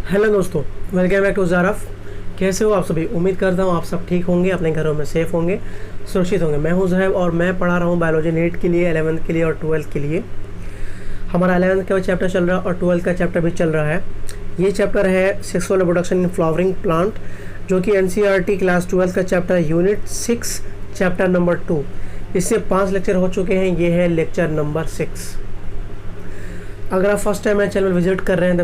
Hello दोस्तों, welcome back to ज़ारफ। कैसे हो आप सभी? उम्मीद करता हूँ आप सब ठीक होंगे, अपने घरों में सेफ़ होंगे, सुरक्षित होंगे। मैं हूँ ज़हैब और मैं पढ़ा रहा हूँ बायोलॉजी नीट के लिए, 11th के लिए और 12th के लिए। हमारा 11th का चैप्टर चल रहा है और 12th का चैप्टर भी चल रहा है। ये चैप्टर है sexual reproduction in flowering plant, जो कि NCERT क्लास 12 का चैप्टर है, यूनिट 6 चैप्टर नंबर 2। इससे 5 लेक्चर हो चुके हैं, ये है लेक्चर नंबर 6। अगर आप फर्स्ट टाइम मेरे चैनल विजिट कर रहे हैं तो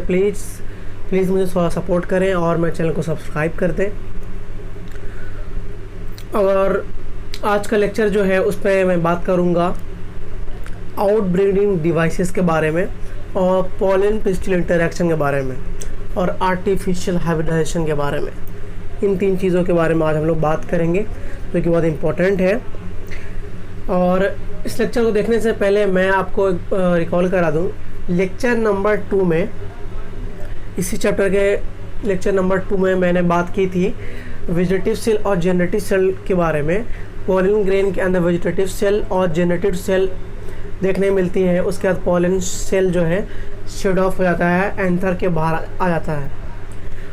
प्लीज़ मुझे थोड़ा सपोर्ट करें और मेरे चैनल को सब्सक्राइब कर दें। और आज का लेक्चर जो है उस पर मैं बात करूंगा आउटब्रीडिंग डिवाइसेस के बारे में और पॉलन पिस्टिल इंटरैक्शन के बारे में और आर्टिफिशियल हाइब्रिडाइजेशन के बारे में। इन 3 चीज़ों के बारे में आज हम लोग बात करेंगे, जो कि बहुत इम्पोर्टेंट है। और इस लेक्चर को देखने से पहले मैं आपको रिकॉल करा दूं, लेक्चर नंबर 2 में, इसी चैप्टर के लेक्चर नंबर 2 में मैंने बात की थी वेजिटेटिव सेल और जेनरेटिव सेल के बारे में। पॉलन ग्रेन के अंदर वेजिटेटिव सेल और जेनरेटिव सेल देखने मिलती है। उसके बाद पॉलन सेल जो है शेड ऑफ हो जाता है, एंथर के बाहर आ जाता है।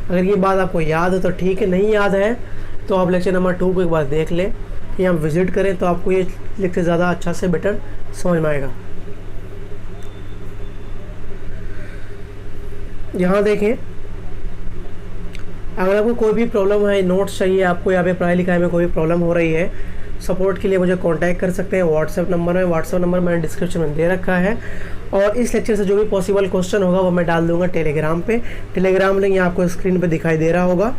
अगर ये बात आपको याद हो तो ठीक है, नहीं याद है तो आप लेक्चर नंबर 2 को एक बार देख लें या विज़िट करें, तो आपको ये लेक्चर ज़्यादा अच्छा से बेटर समझ में आएगा। यहाँ देखें, अगर आपको कोई भी प्रॉब्लम है, नोट्स चाहिए आपको या फिर पढ़ाई लिखाई में कोई भी प्रॉब्लम हो रही है, सपोर्ट के लिए मुझे कांटेक्ट कर सकते हैं व्हाट्सएप नंबर में। व्हाट्सएप नंबर मैंने डिस्क्रिप्शन में दे रखा है। और इस लेक्चर से जो भी पॉसिबल क्वेश्चन होगा वो मैं डाल दूंगा टेलीग्राम पे। टेलीग्राम लिंक यहाँ आपको स्क्रीन पे दिखाई दे रहा होगा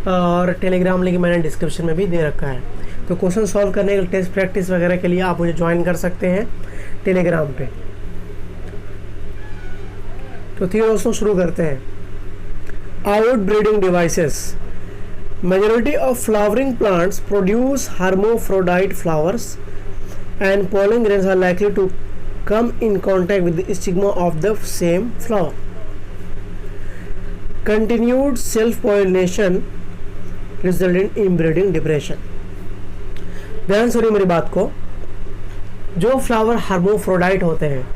और टेलीग्राम लिंक मैंने डिस्क्रिप्शन में भी दे रखा है। तो क्वेश्चन सॉल्व करने के टेस्ट प्रैक्टिस वगैरह के लिए आप मुझे ज्वाइन कर सकते हैं टेलीग्राम पे। तो ठीक है दोस्तों, शुरू करते हैं। Outbreeding devices. Majority of flowering plants produce hermaphrodite flowers, and pollen grains are likely to come in contact with the stigma of the same flower. Continued self-pollination result in inbreeding depression. ध्यान सुनिए मेरी बात को। जो flower hermaphrodite होते हैं,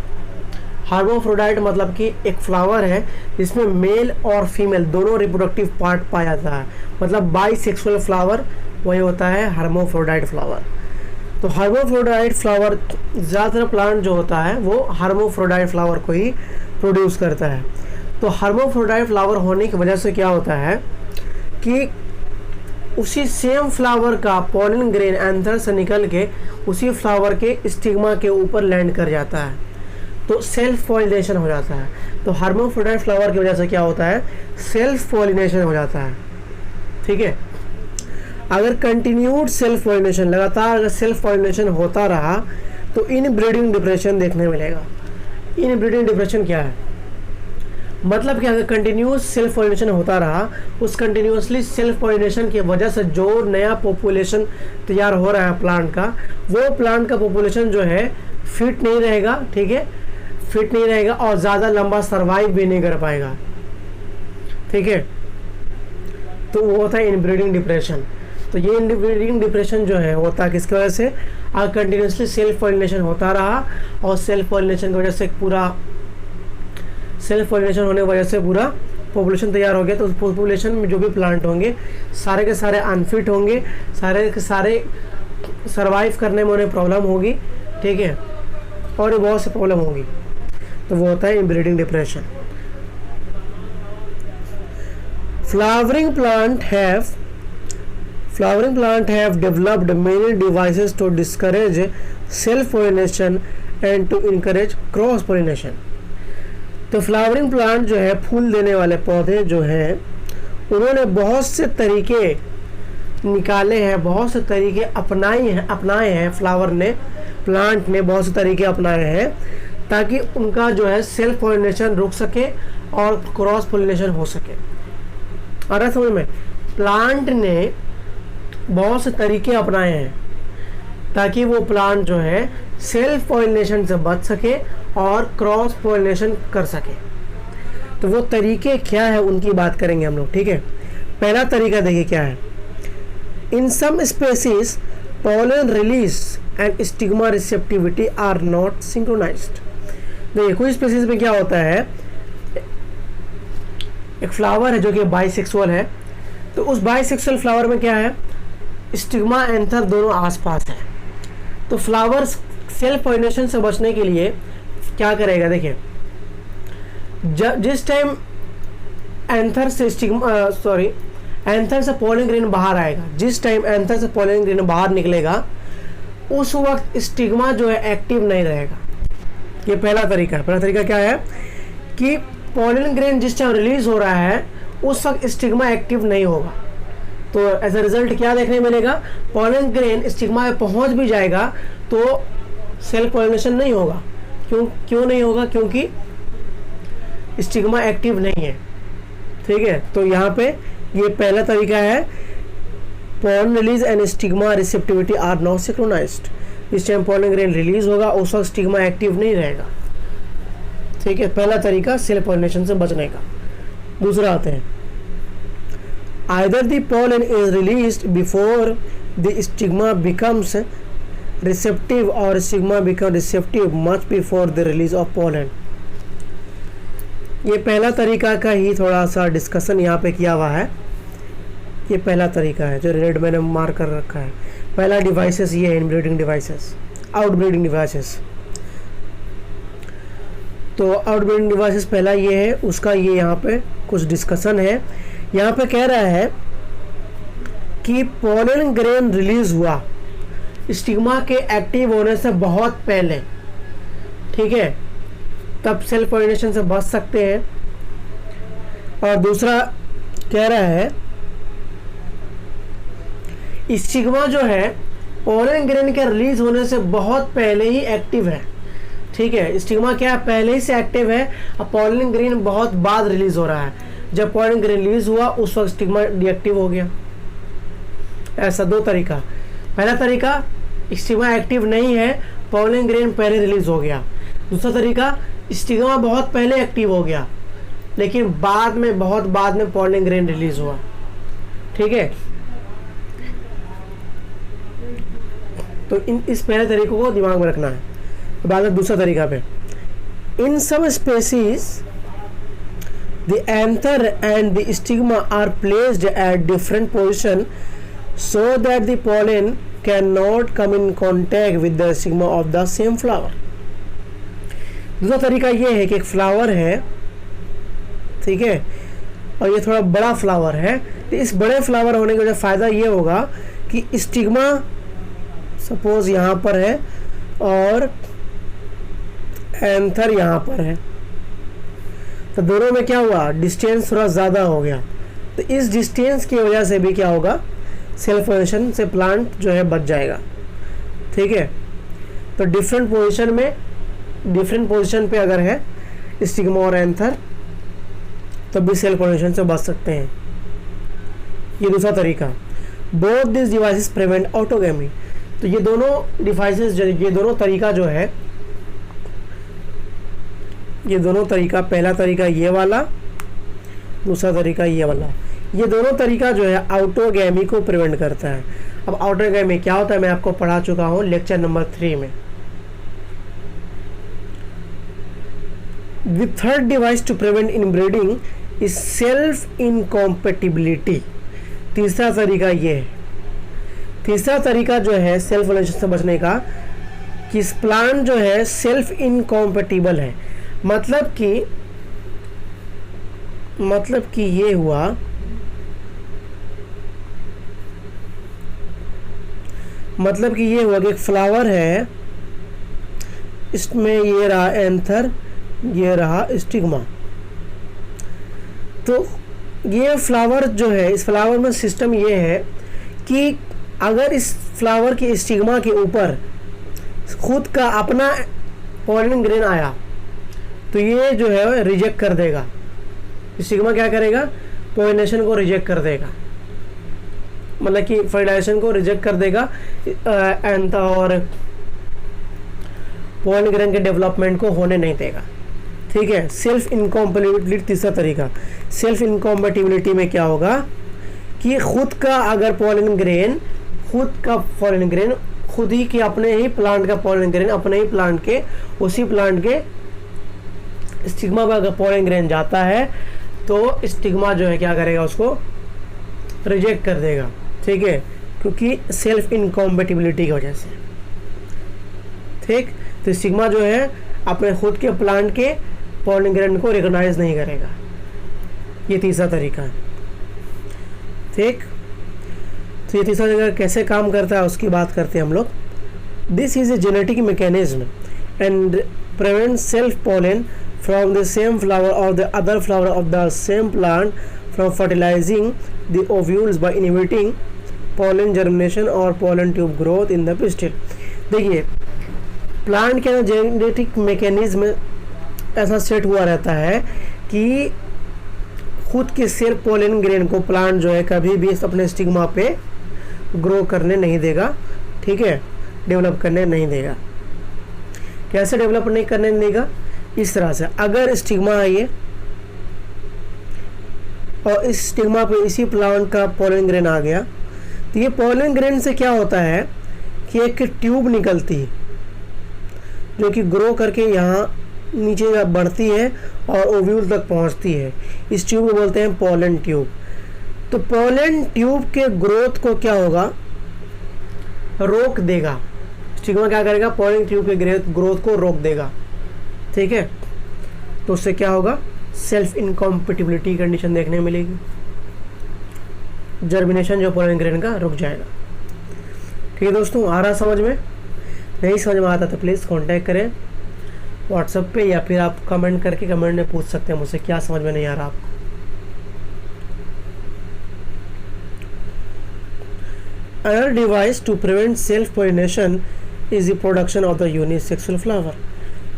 हार्मोफ्रोडाइट मतलब कि एक फ्लावर है जिसमें मेल और फीमेल दोनों रिप्रोडक्टिव पार्ट पाया जाता है, मतलब बाइसेक्सुअल फ्लावर वही होता है हार्मोफ्रोडाइट फ्लावर। तो हार्मोफ्रोडाइट फ्लावर ज़्यादातर प्लांट जो होता है वो हार्मोफ्रोडाइट फ्लावर को ही प्रोड्यूस करता है। तो हार्मोफ्रोडाइट फ्लावर होने की वजह से क्या होता है कि उसी सेम फ्लावर का पॉलन ग्रेन एंथर से निकल के उसी फ्लावर के स्टिग्मा के ऊपर लैंड कर जाता है, तो सेल्फ पॉलिनेशन हो जाता है। तो हार्मोफ्रोडाइट फ्लावर की वजह से क्या होता है, सेल्फ पॉलिनेशन हो जाता है। ठीक है, अगर कंटिन्यूड सेल्फ पॉलिनेशन, लगातार अगर सेल्फ पॉलिनेशन होता रहा तो इनब्रीडिंग डिप्रेशन देखने मिलेगा। इनब्रीडिंग डिप्रेशन क्या है? मतलब कि अगर कंटिन्यूस सेल्फ पॉलिनेशन होता रहा, उस कंटिन्यूसली सेल्फ पॉलिनेशन की वजह से जो नया पॉपुलेशन तैयार हो रहा है प्लांट का, वो प्लांट का पॉपुलेशन जो है फिट नहीं रहेगा। ठीक है, फिट नहीं रहेगा और ज़्यादा लंबा सर्वाइव भी नहीं कर पाएगा। ठीक है, तो वो होता है इनब्रीडिंग डिप्रेशन। तो ये इनब्रीडिंग डिप्रेशन जो है होता है किसकी वजह से? अगर कंटिन्यूसली सेल्फ पॉलिनेशन होता रहा और सेल्फ पॉलिनेशन की वजह से सेल्फ पॉलिनेशन होने की वजह से पूरा पॉपुलेशन तैयार हो गया, तो उस पॉपुलेशन में जो भी प्लांट होंगे सारे के सारे अनफिट होंगे, सारे के सारे सर्वाइव करने में उन्हें प्रॉब्लम होगी। ठीक है, और बहुत सी प्रॉब्लम होगी, तो वो होता है inbreeding depression. Flowering plant have developed many devices to discourage self pollination and to encourage cross pollination. तो फ्लावरिंग प्लांट जो है, फूल देने वाले पौधे जो हैं, उन्होंने बहुत से तरीके निकाले हैं, बहुत से तरीके अपनाए हैं प्लांट ने बहुत से तरीके अपनाए हैं ताकि उनका जो है सेल्फ पॉलिनेशन रुक सके और क्रॉस पॉलिनेशन हो सके। और समझ में, प्लांट ने बहुत से तरीके अपनाए हैं ताकि वो प्लांट जो है सेल्फ पॉलिनेशन से बच सके और क्रॉस पॉलिनेशन कर सके। तो वो तरीके क्या है उनकी बात करेंगे हम लोग। ठीक है, पहला तरीका देखिए क्या है। इन some species pollen release and stigma receptivity are not synchronized। देखिए कुछ स्पीसीज में क्या होता है, एक फ्लावर है जो कि बाइसेक्सुअल है, तो उस बाइसेक्सुअल फ्लावर में क्या है, स्टिग्मा एंथर दोनों आसपास है। तो फ्लावर सेल्फ पॉलिनेशन से बचने के लिए क्या करेगा, देखिए जिस टाइम एंथर से एंथर से पॉलन ग्रेन बाहर आएगा, जिस टाइम एंथर से पॉलन ग्रेन बाहर निकलेगा उस वक्त स्टिग्मा जो है एक्टिव नहीं रहेगा। ये पहला तरीका है। पहला तरीका क्या है कि पॉलन ग्रेन जिस टाइम रिलीज हो रहा है उस वक्त स्टिग्मा एक्टिव नहीं होगा। तो एज अ रिजल्ट क्या देखने मिलेगा, पॉलन ग्रेन स्टिग्मा में पहुंच भी जाएगा तो सेल्फ पॉलिनेशन नहीं होगा। क्यों नहीं होगा, क्योंकि स्टिग्मा एक्टिव नहीं है। ठीक है, तो यहाँ पे ये पहला तरीका है, pollen release and stigma receptivity are not synchronised. इस टाइम पॉलन ग्रेन रिलीज होगा उस वक्त स्टिग्मा एक्टिव नहीं रहेगा। ठीक है, पहला तरीका सेल्फ पॉलिनेशन से बचने का। दूसरा आते हैं, either the pollen is released before the stigma becomes receptive और stigma become receptive much before the release of pollen. ये पहला तरीका का ही थोड़ा सा डिस्कशन यहाँ पे किया हुआ है। ये पहला तरीका है जो रेड मैंने मार्क कर रखा है। पहला डिवाइसेस ये है, इनब्रीडिंग डिवाइसेस, आउटब्रीडिंग डिवाइसेस। तो आउटब्रीडिंग डिवाइसेस पहला ये है, उसका ये यहाँ पे कुछ डिस्कशन है। यहाँ पे कह रहा है कि पॉलन ग्रेन रिलीज हुआ स्टिग्मा के एक्टिव होने से बहुत पहले, ठीक है, तब सेल्फ पॉलिनेशन से बच सकते हैं। और दूसरा कह रहा है स्टिग्मा जो है पॉलन ग्रेन के रिलीज होने से बहुत पहले ही एक्टिव है। ठीक है, स्टिग्मा क्या पहले ही से एक्टिव है, अब पॉलन ग्रेन बहुत बाद रिलीज हो रहा है। जब पॉलन ग्रेन रिलीज हुआ उस वक्त स्टिग्मा डीएक्टिव हो गया। ऐसा दो तरीका। पहला तरीका स्टिग्मा एक्टिव नहीं है, पॉलन ग्रेन पहले रिलीज हो गया। दूसरा तरीका स्टिग्मा बहुत पहले एक्टिव हो गया लेकिन बाद में, बहुत बाद में पॉलन ग्रेन रिलीज हुआ। ठीक है, तो इस पहले तरीकों को दिमाग में रखना है। बाद में दूसरा तरीका पे, in some species the anther and the stigma are placed at different position so that the pollen can not come in contact with the stigma of the same flower. दूसरा तरीका ये है कि एक फ्लावर है, ठीक है, और ये थोड़ा बड़ा फ्लावर है, तो इस बड़े फ्लावर होने का जो फ़ायदा ये होगा कि स्टिग्मा सपोज यहाँ पर है और एंथर यहाँ पर है, तो दोनों में क्या हुआ, डिस्टेंस थोड़ा ज़्यादा हो गया। तो इस डिस्टेंस की वजह से भी क्या होगा, सेल्फ पॉलिनेशन से प्लांट जो है बच जाएगा। ठीक है, तो डिफरेंट पोजीशन पे अगर है स्टिग्मा और एंथर तो भी सेल्फ पॉलिनेशन से बच सकते हैं। ये दूसरा तरीका। Both this devices prevent autogamy. तो ये दोनों डिवाइसेस, ये दोनों तरीका जो है, ये दोनों तरीका, पहला तरीका ये वाला, दूसरा तरीका ये वाला, ये दोनों तरीका जो है ऑटोगेमी को प्रिवेंट करता है। अब ऑटोगेमी क्या होता है मैं आपको पढ़ा चुका हूँ लेक्चर नंबर 3 में। The third device to prevent inbreeding is self incompatibility। तीसरा तरीका ये है। तीसरा तरीका जो है सेल्फ पॉलिनेशन से बचने का, कि प्लांट जो है सेल्फ इनकॉम्पेटिबल है। मतलब कि ये हुआ, मतलब कि ये हुआ कि एक फ्लावर है, इसमें ये रहा एंथर, ये रहा स्टिग्मा। तो ये फ्लावर जो है, इस फ्लावर में सिस्टम ये है कि अगर इस फ्लावर की स्टिग्मा के ऊपर खुद का अपना पॉलन ग्रेन आया तो ये जो है रिजेक्ट कर देगा। स्टिग्मा क्या करेगा, पॉलिनेशन को रिजेक्ट कर देगा, मतलब कि फर्टिलाइजेशन को रिजेक्ट कर देगा एंड और पॉलन ग्रेन के डेवलपमेंट को होने नहीं देगा। ठीक है, सेल्फ इनकॉम्पेटिबिलिटी तीसरा तरीका। सेल्फ इनकॉम्पेटिबिलिटी में क्या होगा कि खुद का अगर पॉलन ग्रेन, खुद ही के अपने ही प्लांट का पॉलन ग्रेन, अपने ही प्लांट के, उसी प्लांट के स्टिग्मा पर अगर पॉलन ग्रेन जाता है तो स्टिग्मा जो है क्या करेगा, उसको रिजेक्ट कर देगा, ठीक है, क्योंकि सेल्फ इनकॉम्पेटिबिलिटी की वजह से, ठीक। तो स्टिग्मा जो है अपने खुद के प्लांट के पॉलन ग्रैंड को रिकॉग्नाइज नहीं करेगा। ये तीसरा तरीका है, ठीक। तो ये तीसरा तरीका कैसे काम करता है उसकी बात करते हैं हम लोग। This is a genetic mechanism and prevent self pollen from the same flower और the other flower of the same plant from fertilising the ovules by inhibiting pollen germination और pollen tube growth in the pistil. देखिए, plant के अंदर genetic mechanism ऐसा set हुआ रहता है कि खुद के सिर्फ पॉलन ग्रेन को प्लांट जो है कभी भी अपने स्टिग्मा पे ग्रो करने नहीं देगा, ठीक है, डेवलप करने नहीं देगा। कैसे डेवलप नहीं करने देगा? इस तरह से, अगर स्टिग्मा है ये और इस स्टिग्मा पे इसी प्लांट का पॉलन ग्रेन आ गया, तो ये पॉलन ग्रेन से क्या होता है कि एक ट्यूब निकलती है जो कि ग्रो करके यहाँ नीचे बढ़ती है और ओव्यूल तक पहुँचती है। इस ट्यूब को बोलते हैं पॉलन ट्यूब। तो पॉलन ट्यूब के ग्रोथ को क्या होगा, रोक देगा। स्टिग्मा क्या करेगा, पॉलन ट्यूब के ग्रोथ को रोक देगा, ठीक है। तो उससे क्या होगा, सेल्फ इनकॉम्पेटिबिलिटी कंडीशन देखने मिलेगी, जर्मिनेशन जो पॉलन ग्रेन का रुक जाएगा। ठीक है दोस्तों, आ रहा समझ में? नहीं समझ में आता तो प्लीज़ कांटेक्ट करें व्हाट्सएप पे, या फिर आप कमेंट करके कमेंट में पूछ सकते हैं मुझसे क्या समझ में नहीं आ रहा आपको। Another device to prevent self pollination is the production of the unisexual flower।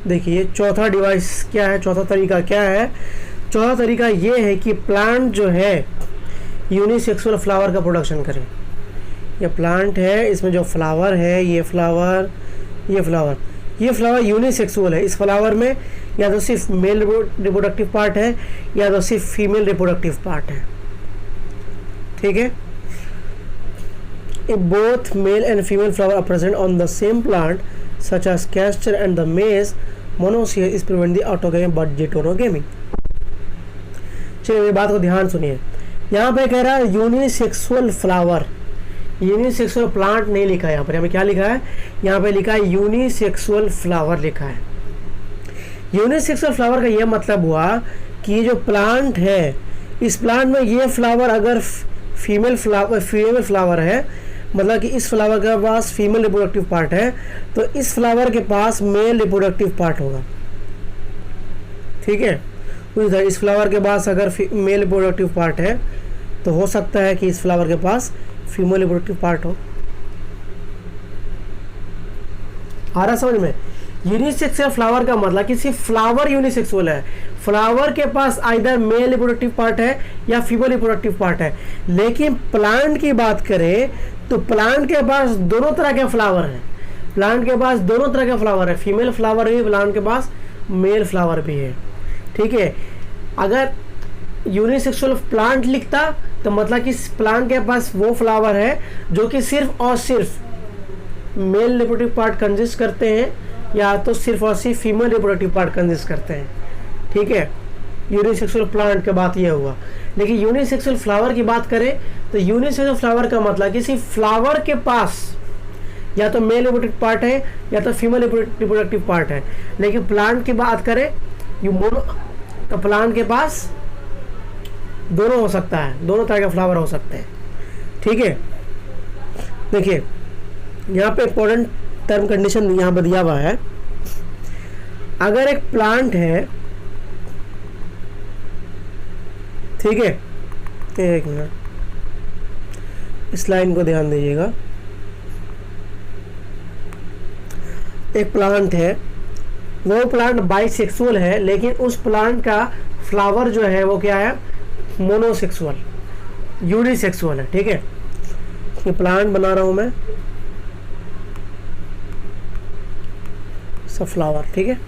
देखिए चौथा डिवाइस क्या है, चौथा तरीका क्या है? चौथा तरीका ये है कि प्लांट जो है यूनिसेक्सुअल फ्लावर का प्रोडक्शन करे। ये प्लांट है, इसमें जो फ्लावर है, ये फ्लावर यूनिसेक्सुअल है। इस फ्लावर में या तो सिर्फ मेल रिप्रोडक्टिव पार्ट है या तो सिर्फ फीमेल रिप्रोडक्टिव पार्ट है, ठीक है। If both male and female flower are present on the same plant, such as castor and the maize, monoecious is prevent the autogamy but heterogamy। चलिए मेरी बात को ध्यान सुनिए, यहाँ पे कह रहा है यूनिसेक्सुअल फ्लावर, यूनिसेक्सुअल प्लांट नहीं लिखा है यहाँ पर। क्या लिखा है? यहाँ पे लिखा है यूनिसेक्सुअल फ्लावर लिखा है। यूनिसेक्सुअल फ्लावर का यह मतलब हुआ कि ये जो प्लांट है, इस प्लांट में ये फ्लावर अगर फीमेल फ्लावर है, मतलब कि इस फ्लावर के पास फीमेल रिप्रोडक्टिव पार्ट है, तो इस फ्लावर के पास मेल रिप्रोडक्टिव पार्ट होगा, ठीक है। उधर इस फ्लावर के पास अगर मेल रिप्रोडक्टिव पार्ट है तो हो सकता है कि इस फ्लावर के पास फीमेल रिप्रोडक्टिव पार्ट हो। आ रहा समझ में? यूनिसेक्सुअल फ्लावर का मतलब कि सिर्फ फ्लावर यूनिसेक्सुअल है, फ्लावर के पास आइदर मेल रिप्रोडक्टिव पार्ट है या फीमेल रिप्रोडक्टिव पार्ट है। लेकिन प्लांट की बात करें तो प्लांट के पास दोनों तरह के फ्लावर हैं, प्लांट के पास दोनों तरह के फ्लावर है, फीमेल फ्लावर भी प्लांट के पास, मेल फ्लावर भी है, ठीक है। अगर यूनिसेक्सुअल प्लांट लिखता तो मतलब कि प्लांट के पास वो फ्लावर है जो कि सिर्फ और सिर्फ मेल रिप्रोडक्टिव पार्ट कंसिस्ट करते हैं या तो सिर्फ और सिर्फ फीमेल रिप्रोडक्टिव पार्ट कंसिस्ट करते हैं, ठीक है। यूनिसेक्सुअल प्लांट की बात यह हुआ। लेकिन यूनिसेक्सुअल फ्लावर की बात करें तो यूनिसेक्सुअल फ्लावर का मतलब कि सिर्फ फ्लावर के पास या तो मेल रिप्रोडक्टिव पार्ट है या तो फीमेल रिप्रोडक्टिव पार्ट है। लेकिन प्लांट की बात करें तो प्लांट के पास दोनों हो सकता है, दोनों तरह के फ्लावर हो सकते हैं, ठीक है। देखिए यहाँ पे इंपॉर्टेंट टर्म कंडीशन यहाँ पर दिया हुआ है। अगर एक प्लांट है, ठीक है, एक मिनट इस लाइन को ध्यान दीजिएगा। एक प्लांट है, वो प्लांट बाइसेक्सुअल है, लेकिन उस प्लांट का फ्लावर जो है वो क्या है, मोनोसेक्सुअल, यूनिसेक्सुअल है, ठीक है। ये प्लांट बना रहा हूं मैं, सब फ्लावर, ठीक है।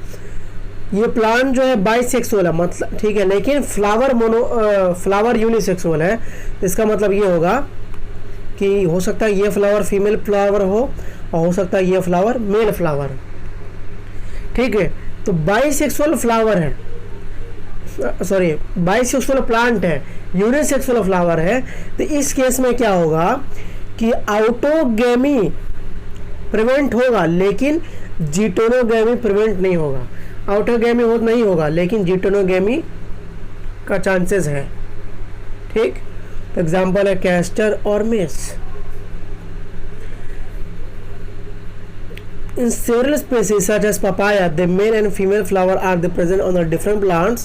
ये प्लांट जो है बाइसेक्सुअल है, मतलब ठीक है, लेकिन फ्लावर यूनिसेक्सुअल है। इसका मतलब ये होगा कि हो सकता है ये फ्लावर फीमेल फ्लावर हो और हो सकता है ये फ्लावर मेल फ्लावर, ठीक है। तो बाइसेक्सुअल फ्लावर है, सॉरी बाइसेक्सुअल प्लांट है, यूनिसेक्सुअल फ्लावर है, तो इस केस में क्या होगा कि ऑटोगैमी प्रिवेंट होगा लेकिन जीटोनोगैमी प्रिवेंट नहीं होगा। ऑटोगैमी हो नहीं होगा लेकिन जीटोनोगैमी का चांसेस है। ठीक, तो एग्जांपल है कैस्टर और mess. In several species such as papaya, the male and female flower are present on the different plants.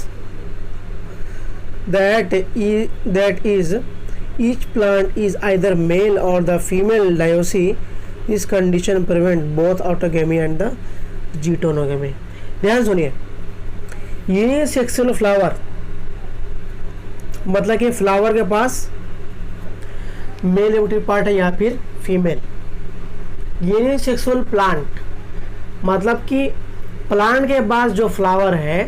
That is, each plant is either male or the female dioic. This condition prevent both autogamy and the जीटोनोगमी। ध्यान सुनिए, unisexual flower मतलब कि flower के पास male reproductive part है या फिर female. Unisexual plant मतलब कि प्लांट के पास जो फ्लावर है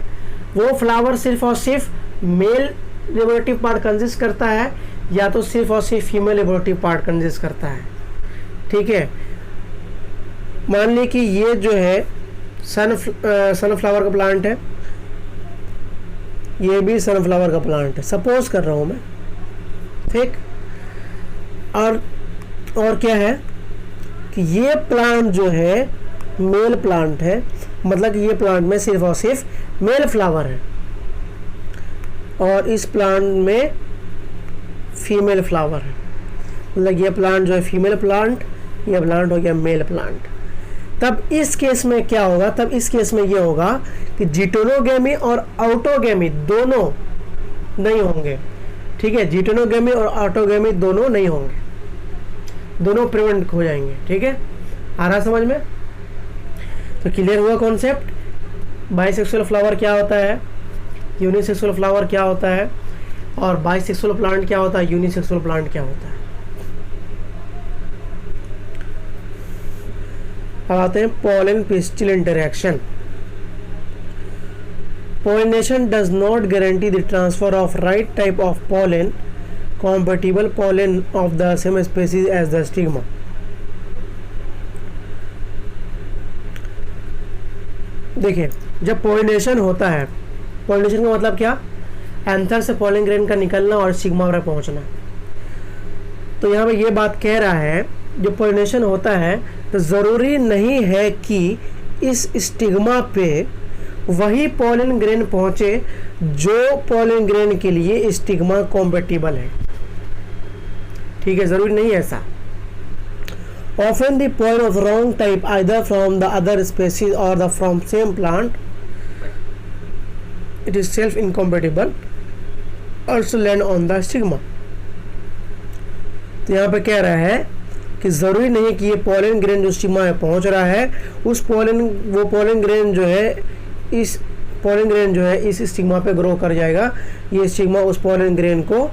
वो फ्लावर सिर्फ और सिर्फ मेल रिप्रोडक्टिव पार्ट कंसिस्ट करता है या तो सिर्फ और सिर्फ फीमेल रिप्रोडक्टिव पार्ट कंसिस्ट करता है। ठीक है, मान ली कि ये जो है सनफ्लावर का प्लांट है, ये भी सनफ्लावर का प्लांट है, सपोज कर रहा हूँ मैं। ठीक, और क्या है कि ये प्लांट जो है मेल प्लांट है, मतलब कि ये प्लांट में सिर्फ और सिर्फ मेल फ्लावर है और इस प्लांट में फीमेल फ्लावर है। मतलब ये प्लांट जो है फीमेल प्लांट, ये प्लांट हो गया मेल प्लांट। तब इस केस में क्या होगा, तब इस केस में ये होगा कि जीटोनोगैमी और ऑटोगैमी दोनों नहीं होंगे। ठीक है, जीटोनोगैमी और ऑटोगैमी दोनों नहीं होंगे, दोनों प्रिवेंट हो जाएंगे। ठीक है, आ रहा समझ में? तो क्लियर हुआ कॉन्सेप्ट। बाइसेक्सुअल फ्लावर क्या होता है, यूनिसेक्सुअल फ्लावर क्या होता है, और बाइसेक्सुअल प्लांट क्या होता है, यूनिसेक्सुअल प्लांट क्या होता है। अब आते हैं pollen pistil interaction. Pollination does not guarantee the transfer of right type of pollen, compatible pollen of the same species as the stigma. देखिए, जब पॉलिनेशन होता है, पॉलिनेशन का मतलब क्या, एंथर से पॉलन ग्रेन का निकलना और स्टिग्मा पर पहुंचना। तो यहाँ पे ये बात कह रहा है, जब पॉलिनेशन होता है तो ज़रूरी नहीं है कि इस स्टिग्मा पे वही पॉलन ग्रेन पहुंचे जो पॉलन ग्रेन के लिए स्टिग्मा कॉम्पेटिबल है। ठीक है, ज़रूरी नहीं है ऐसा। Often the pollen of wrong type either from the other species or the from same plant, it is self incompatible, also land on the stigma. तो यहाँ पे कह रहा है कि ज़रूरी नहीं है कि ये पॉलन ग्रेन जो स्टिग्मा में पहुँच रहा है वो पॉलन ग्रेन जो है इस स्टिग्मा पे ग्रो कर जाएगा, ये स्टिग्मा उस पॉलन ग्रेन को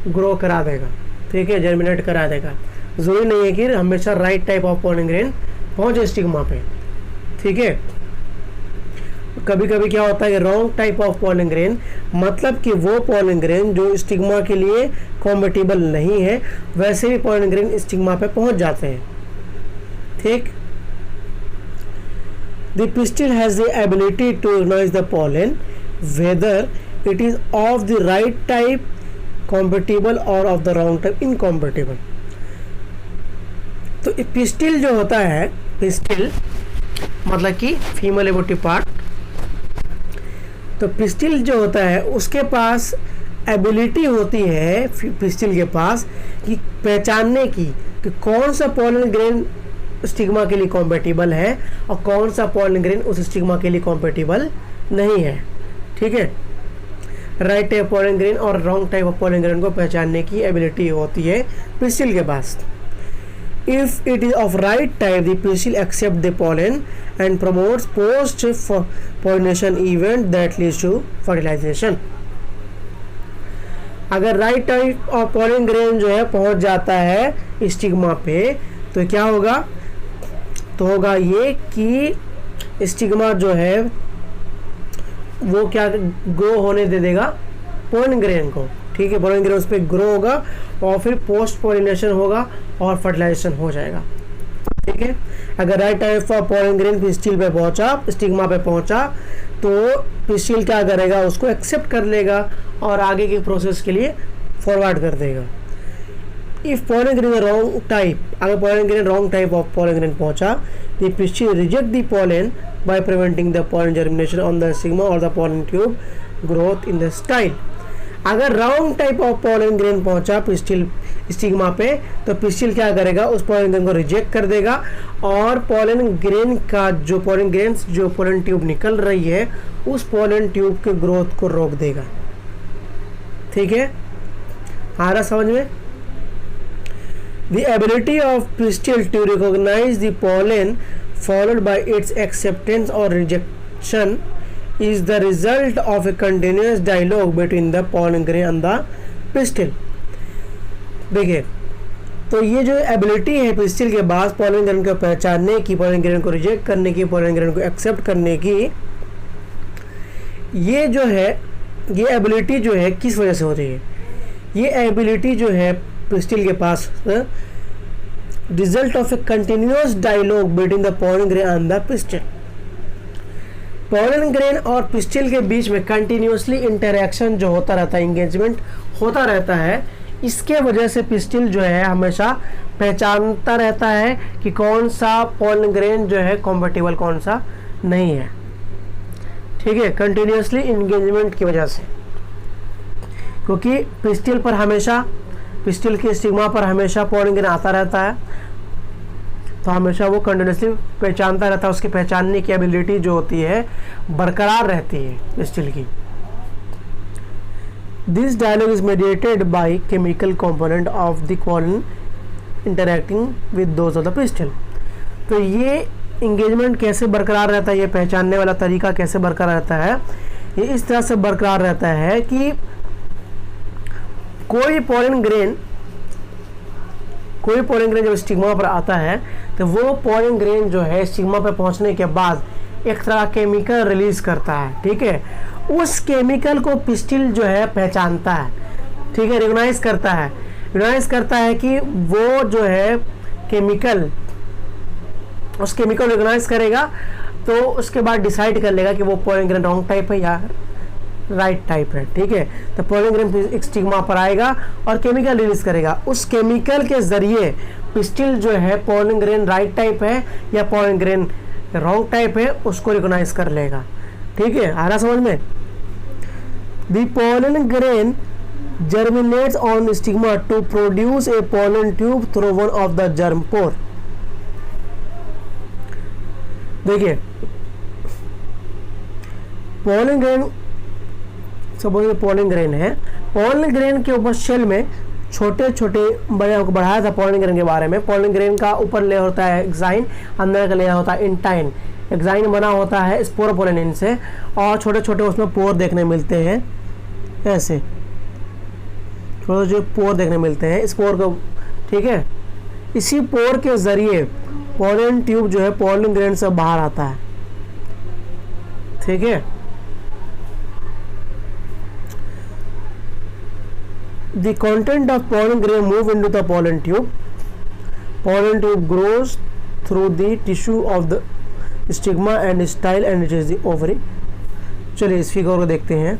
ग्रो करा देगा। ठीक है, जर्मिनेट करा देगा। ज़रूरी नहीं है कि हमेशा right type of pollen grain पहुँचे स्टिग्मा पे। ठीक है, कभी कभी क्या होता है कि wrong type of pollen grain, मतलब कि वो पॉलन ग्रेन जो स्टिग्मा के लिए कॉम्पेटिबल नहीं है, वैसे भी पॉलन ग्रेन स्टिग्मा पे पहुंच जाते हैं। ठीक, the pistil has the ability to recognise the pollen whether it is of the right type compatible और of the wrong type incompatible. तो पिस्टिल जो होता है, पिस्टिल मतलब कि फीमेल रिप्रोडक्टिव पार्ट, तो पिस्टिल जो होता है उसके पास एबिलिटी होती है, पिस्टिल के पास, कि पहचानने की कि कौन सा पॉलन ग्रेन स्टिग्मा के लिए कॉम्पेटिबल है और कौन सा पॉलन ग्रेन उस स्टिग्मा के लिए कॉम्पेटिबल नहीं है। ठीक है, राइट टाइप पॉलन ग्रेन और wrong type of pollen grain को पहचानने की एबिलिटी होती है पिस्टिल के पास। If it is of right type, the pistil accept the pollen and promotes post pollination event that leads to fertilization. अगर right type of pollen grain जो है पहुंच जाता है स्टिग्मा पे तो क्या होगा, तो होगा ये कि स्टिग्मा जो है वो क्या ग्रो होने दे देगा पॉलन ग्रेन को। ठीक है, पॉलन ग्रेन उस पर ग्रो होगा और फिर पोस्ट पॉलिनेशन होगा और फर्टिलाइजेशन हो जाएगा। ठीक है, अगर right type of pollen grain pistil पे पहुंचा, स्टिग्मा पे पहुंचा, तो पिस्टिल क्या करेगा, उसको एक्सेप्ट कर लेगा और आगे के प्रोसेस के लिए फॉरवर्ड कर देगा। If pollen grain wrong type, अगर pollen grain wrong type of pollen grain पहुंचा, the pistil reject the pollen by preventing the pollen germination on the stigma और the pollen tube growth in the style. अगर wrong type of pollen grain पहुंचा pistil stigma पे, तो pistil क्या करेगा, उस pollen grain को रिजेक्ट कर देगा और पोलन ग्रेन का जो पोलन ग्रेन्स जो पोलन ट्यूब निकल रही है उस पोलन ट्यूब के ग्रोथ को रोक देगा। ठीक है, आ रहा समझ में? The ability of pistil to recognize the pollen followed by its acceptance or rejection is the result of a continuous dialogue between the pollen grain and the pistil। देखिए, तो ये जो एबिलिटी है पिस्टिल के बाद पोलन ग्रेन को पहचानने की, पोलन ग्रेन को रिजेक्ट करने की, पोलन ग्रेन को एक्सेप्ट करने की, ये जो है, ये एबिलिटी जो है किस वजह से हो रही है? ये एबिलिटी जो है पिस्टिल के पास result of a continuous dialogue between the pollen grain and the pistil. Pollen grain और पिस्टिल के बीच में कंटिन्यूअसली इंटरेक्शन जो होता रहता है, इंगेजमेंट होता रहता है, इसके वजह से पिस्टिल जो है हमेशा पहचानता रहता है कि कौन सा पोलन ग्रेन जो है कॉम्पेटिबल, कौन सा नहीं है। ठीक है, कंटिन्यूअसली इंगेजमेंट की वजह से, क्योंकि पिस्टिल पर हमेशा, पिस्टिल के स्टिग्मा पर हमेशा पोलन ग्रेन आता रहता है, तो हमेशा वो कंटिन्यूसली पहचानता रहता है, उसकी पहचानने की एबिलिटी जो होती है बरकरार रहती है पिस्टिल की। This dialogue is mediated by chemical component of the pollen interacting with those of the pistil. तो ये इंगेजमेंट कैसे बरकरार रहता है, ये पहचानने वाला तरीका कैसे बरकरार रहता है, ये इस तरह से बरकरार रहता है कि कोई पोलन ग्रेन जब स्टिग्मा पर आता है तो वो पोलन ग्रेन जो है स्टिग्मा पर पहुंचने के बाद एक तरह केमिकल रिलीज करता है। ठीक है, उस केमिकल को पिस्टिल जो है पहचानता है। ठीक है, रिकॉग्नाइज करता है कि वो जो है केमिकल, उस केमिकल रिकॉग्नाइज करेगा तो उसके बाद डिसाइड कर लेगा कि वो पोलन ग्रेन रॉन्ग टाइप है या राइट टाइप है। ठीक है, तो पोलन ग्रेन स्टिग्मा पर आएगा और केमिकल रिलीज करेगा। उस केमिकल के जरिए पिस्टिल जो है पोलन ग्रेन राइट टाइप है या पोलन ग्रेन रॉन्ग टाइप है उसको रिकॉग्नाइज कर लेगा। ठीक है, आ रहा समझ में? The pollen grain germinates on stigma to produce a pollen tube through one of the germ pore। देखिए, pollen grain, suppose pollen grain है, पोलन ग्रेन के ऊपर शेल में छोटे छोटे बढ़ाया था पोलन ग्रेन के बारे में। पोलन ग्रेन का ऊपर लेयर होता है एक्साइन, अंदर का लेयर होता है इंटाइन। एक्साइन बना होता है स्पोरोपोलिन से और छोटे छोटे उसमें पोर देखने मिलते हैं, ऐसे छोटे जो पोर देखने मिलते हैं स्पोर को। ठीक है, इसी पोर के जरिए पोलन ट्यूब जो है पोलन ग्रेन से बाहर आता है। ठीक है, the content of pollen grain move into the pollen tube grows through the tissue of the stigma and style and reaches the ovary। चलिए इस फिगर को देखते हैं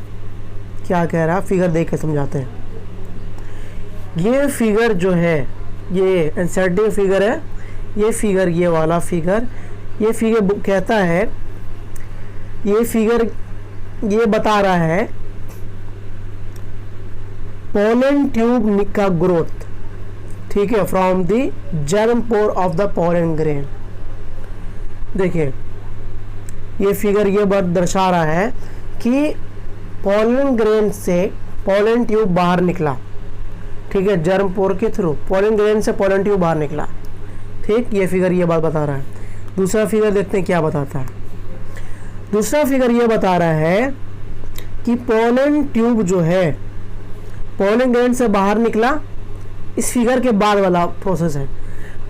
क्या कह रहा है, फिगर देख के समझाते हैं। ये फिगर जो है ये एनसीईआरटी फिगर है, ये फिगर, ये वाला फिगर, ये फिगर कहता है, ये फिगर ये बता रहा है पोलन ट्यूब का ग्रोथ। ठीक है, from the germ pore of the pollen grain. देखिए, ये फिगर ये बात दर्शा रहा है कि पोलन ग्रेन से पोलन ट्यूब बाहर निकला। ठीक है, जर्म पोर के थ्रू पोलन ग्रेन से पोलन ट्यूब बाहर निकला। ठीक, ये फिगर ये बात बता रहा है। दूसरा फिगर देखते हैं क्या बताता है। दूसरा फिगर ये बता रहा है कि पोलन ट्यूब जो है पोलन ग्रेन से बाहर निकला। इस फिगर के बाद वाला प्रोसेस है।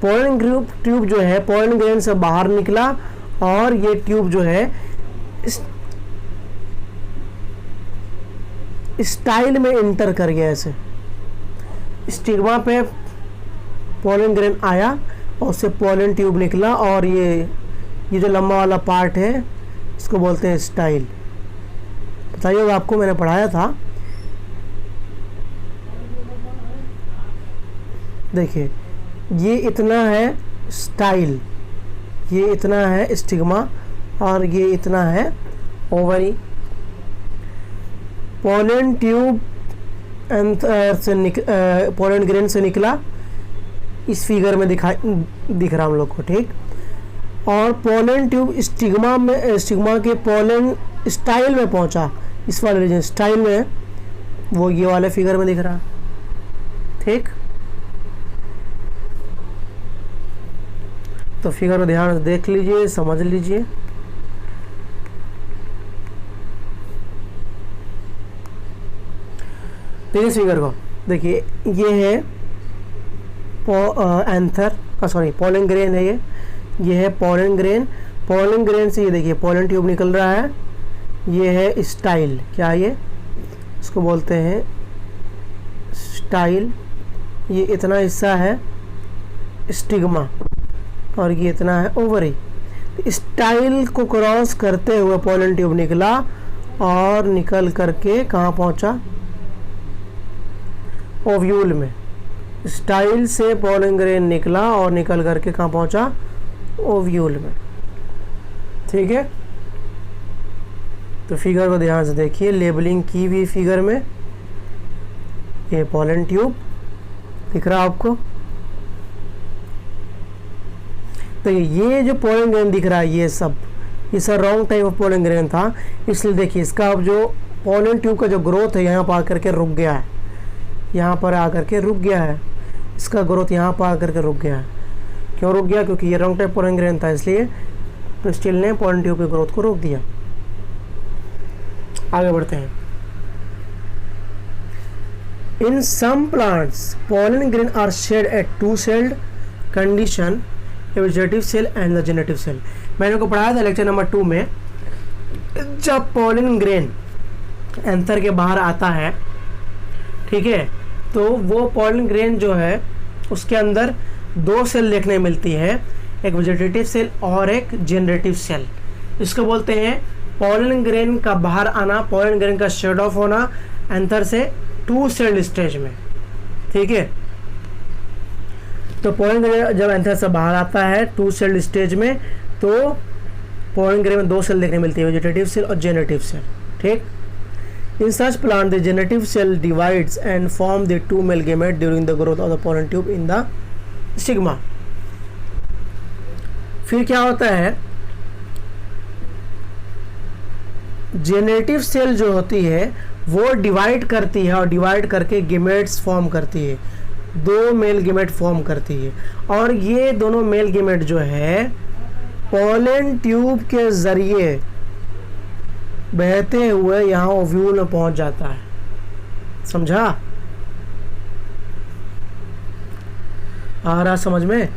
पोलन ट्यूब जो है पोलन ग्रेन से बाहर निकला और ये ट्यूब जो है स्टाइल में इंटर कर गया। ऐसे स्टिग्मा पे पोलन ग्रेन आया और उससे पोलन ट्यूब निकला और ये जो लंबा वाला पार्ट है इसको बोलते हैं स्टाइल। बताइए होगा आपको, मैंने पढ़ाया था। देखिए ये इतना है स्टाइल, ये इतना है स्टिग्मा, और ये इतना है ओवरी। पोलन ट्यूब से पोलन ग्रेन से निकला, इस फिगर में दिख रहा हम लोग को, ठीक। और पोलन ट्यूब स्टिग्मा के पोलन स्टाइल में पहुंचा, इस वाले रीजन स्टाइल में, वो ये वाले फिगर में दिख रहा, ठीक। तो फिगर को ध्यान से देख लीजिए, समझ लीजिए। इस फिगर को देखिए, ये है एंथर, सॉरी पोलन ग्रेन है, ये है पोलन ग्रेन। पोलन ग्रेन से ये देखिए पोलन ट्यूब निकल रहा है, ये है स्टाइल, क्या ये, इसको बोलते हैं स्टाइल। ये इतना हिस्सा है स्टिग्मा, और ये इतना है ओवरी। स्टाइल को क्रॉस करते हुए पोलन ट्यूब निकला, और निकल करके कहाँ पहुंचा, ओव्यूल में। स्टाइल से पोलन ग्रेन निकला और निकल करके कहाँ पहुंचा, ओव्यूल में, ठीक है। तो फिगर को ध्यान से देखिए, लेबलिंग की हुई फिगर में ये पोलन ट्यूब दिख रहा आपको। तो ये जो पोलन ग्रेन दिख रहा है, ये सब wrong type of pollen grain था, इसलिए देखिए इसका अब जो पोलन ट्यूब का जो ग्रोथ है यहाँ पर आकर के रुक गया है, यहाँ पर आकर के रुक गया है, इसका ग्रोथ यहाँ पर आकर के रुक गया है। क्यों रुक गया, क्योंकि ये रॉन्ग टाइप पोलन ग्रेन था, इसलिए पिस्टिल ने पोलन ट्यूब के ग्रोथ को रोक दिया। आगे बढ़ते हैं। In some plants pollen grain are shed at two celled condition, vegetative cell and the generative cell. मैंने को पढ़ाया था लेक्चर नंबर 2 में, जब पोलन ग्रेन एंथर के बाहर आता है, ठीक है, तो वो पोलन ग्रेन जो है उसके अंदर 2 सेल देखने मिलती है, एक वेजिटेटिव सेल और एक जेनरेटिव सेल। इसको बोलते हैं पोलन ग्रेन का बाहर आना, पोलन ग्रेन का शेड ऑफ होना एंथर से 2 सेल स्टेज में, ठीक है। तो पोलन ग्रेन जब एंथर से बाहर आता है 2 सेल स्टेज में, तो पोलन ग्रेन में 2 सेल देखने मिलती है, वेजिटेटिव सेल और जेनेटिव सेल, ठीक। In such plant, the generative cell divides and form the 2 male gamete during the growth of the pollen tube in the stigma. फिर क्या होता है, जेनेटिव सेल जो होती है वो डिवाइड करती है, और डिवाइड करके गेमेट्स फॉर्म करती है, 2 मेल गेमेट फॉर्म करती है। और ये दोनों मेल गेमेट जो है पोलन ट्यूब के जरिए बहते हुए यहाँ ओव्यूल में पहुंच जाता है, समझा, आ रहा समझ में।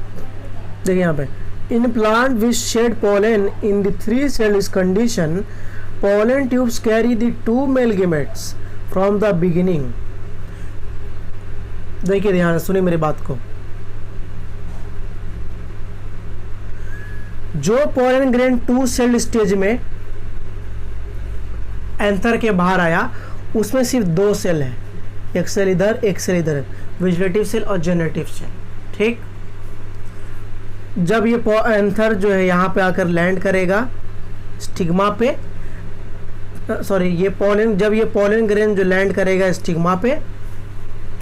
देखिए यहाँ पे, in plant which shed pollen in the 3 cells condition, pollen tubes carry the 2 male gametes from the beginning. देखिए ध्यान से सुनिए मेरी बात को। जो पोलन ग्रेन 2 सेल स्टेज में एंथर के बाहर आया, उसमें सिर्फ 2 सेल है, एक सेल इधर एक सेल इधर, वेजिटेटिव सेल और जेनेटिव सेल, ठीक। जब ये एंथर जो है यहाँ पे आकर लैंड करेगा स्टिग्मा पे, सॉरी ये पोलन, जब ये पोलन ग्रेन जो लैंड करेगा स्टिग्मा पे,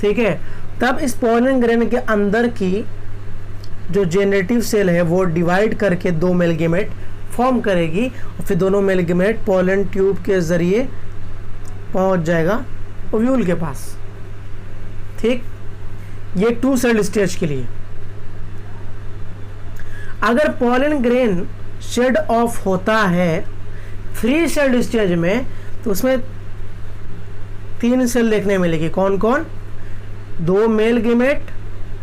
ठीक है, तब इस पोलन ग्रेन के अंदर की जो जेनेटिव सेल है वो डिवाइड करके 2 मेल गेमेट फॉर्म करेगी, और फिर दोनों मेल गेमेट पोलन ट्यूब के जरिए पहुंच जाएगा ओव्यूल के पास, ठीक। ये 2 सेल स्टेज के लिए। अगर पोलन ग्रेन शेड ऑफ होता है 3 सेल स्टेज में, तो उसमें 3 सेल देखने मिलेगी, कौन कौन, 2 मेल गेमेट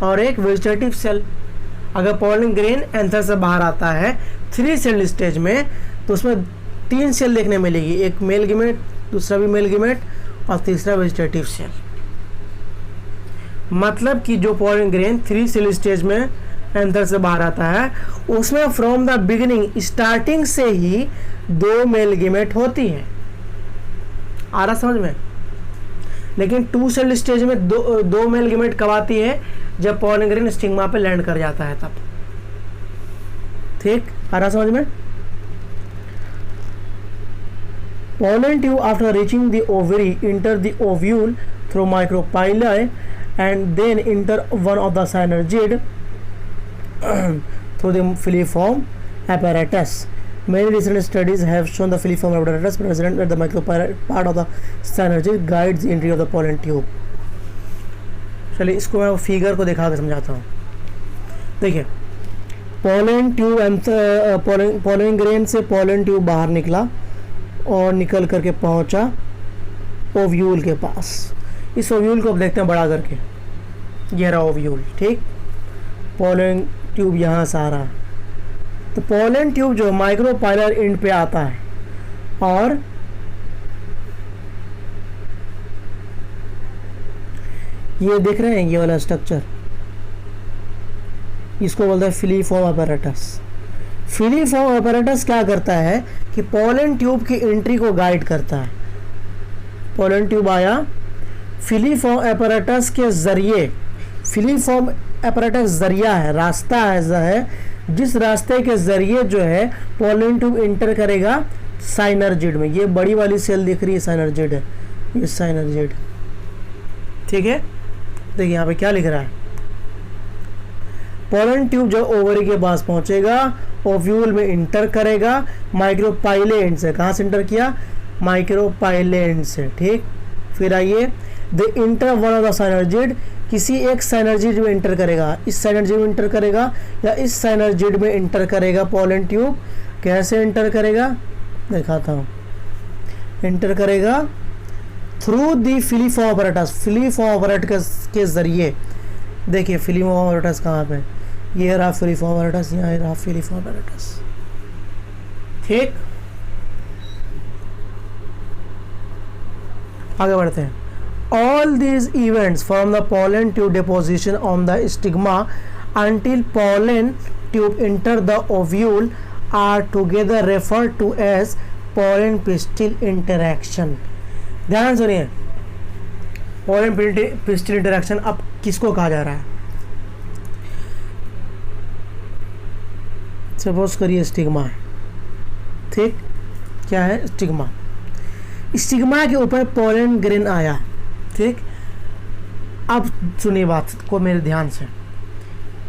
और एक वेजिटेटिव सेल। अगर पोलन ग्रेन एंथर से बाहर आता है 3 सेल स्टेज में, तो उसमें 3 सेल देखने मिलेगी, एक मेल गेमेट, दूसरा भी मेल गेमेट, और तीसरा वेजिटेटिव सेल। मतलब कि जो पोलन ग्रेन 3 सेल स्टेज में एंथर से बाहर आता है, उसमें फ्रॉम द बिगिनिंग, स्टार्टिंग से ही 2 मेल गेमेट होती है, आ रहा समझ में? लेकिन 2 सेल स्टेज में दो मेल गेमेट कब आती है? जब पॉलन ग्रेन स्टिग्मा पे लैंड कर जाता है तब। ठीक, आ रहा समझ में? Pollen tube after reaching the ovary enter the ovule through micropylae and then enter one of the synergid through the filiform apparatus. Many recent studies have shown the filiform apparatus present at the micropylae part of the synergid guides the entry of the pollen tube. चलिए इसको मैं figure को दिखा के समझाता हूँ। देखिए, pollen tube pollen grain से पोलन ट्यूब बाहर निकला और निकल करके पहुंचा ओव्यूल के पास। इस ओव्यूल को अब देखते हैं बड़ा करके, ये रहा ओव्यूल। ठीक, पोलन ट्यूब यहाँ से आ रहा है, तो पोलन ट्यूब जो माइक्रोपाइलर एंड पे आता है और ये देख रहे हैं ये वाला स्ट्रक्चर, इसको बोलते हैं फिलीफॉर्म अपैरेटस। फिलीफॉर्म अपैरेटस क्या करता है कि पोलन ट्यूब की एंट्री को गाइड करता है। पोलन ट्यूब आया, फिलीफॉर्म अपैरेटस के जरिए, फिलीफॉर्म अपैरेटस जरिया है, रास्ता ऐसा है जिस रास्ते के जरिए जो है पोलन ट्यूब इंटर करेगा साइनर्जिड में। ये बड़ी वाली सेल दिख रही है, साइनर्जिड है, ये साइनर्जिड। ठीक है, देखिए यहाँ पे क्या लिख रहा है, पोलन ट्यूब जो ओवरी के पास पहुंचेगा, ओव्यूल में इंटर करेगा माइक्रोपाइले एंड से। कहाँ से इंटर किया? माइक्रोपाइले एंड से। ठीक, फिर आइए, the inter one of the साइनर्जिड, किसी एक साइनर्जिड में इंटर करेगा, इस साइनर्जिड में इंटर करेगा या इस साइनर्जिड में इंटर करेगा पोलन ट्यूब। कैसे इंटर करेगा दिखाता हूँ। इंटर करेगा through the filiform apparatus, filiform apparatus के जरिए। देखिए फिलीफॉर्म अपैरेटस कहाँ पे, ये रहा फिलीफॉर्म अपैरेटस, यहाँ रहा फिलीफॉर्म अपैरेटस। ठीक, आगे बढ़ते हैं। All these events from the pollen tube deposition on the stigma until pollen tube enter the ovule are together referred to as pollen pistil interaction. ध्यान सुनिए, pollen pistil interaction अब किसको कहा जा रहा है? सपोज करिए स्टिग्मा है। ठीक, क्या है? स्टिग्मा। स्टिग्मा के ऊपर पोलन ग्रेन आया। ठीक, अब सुनिए बात को मेरे ध्यान से।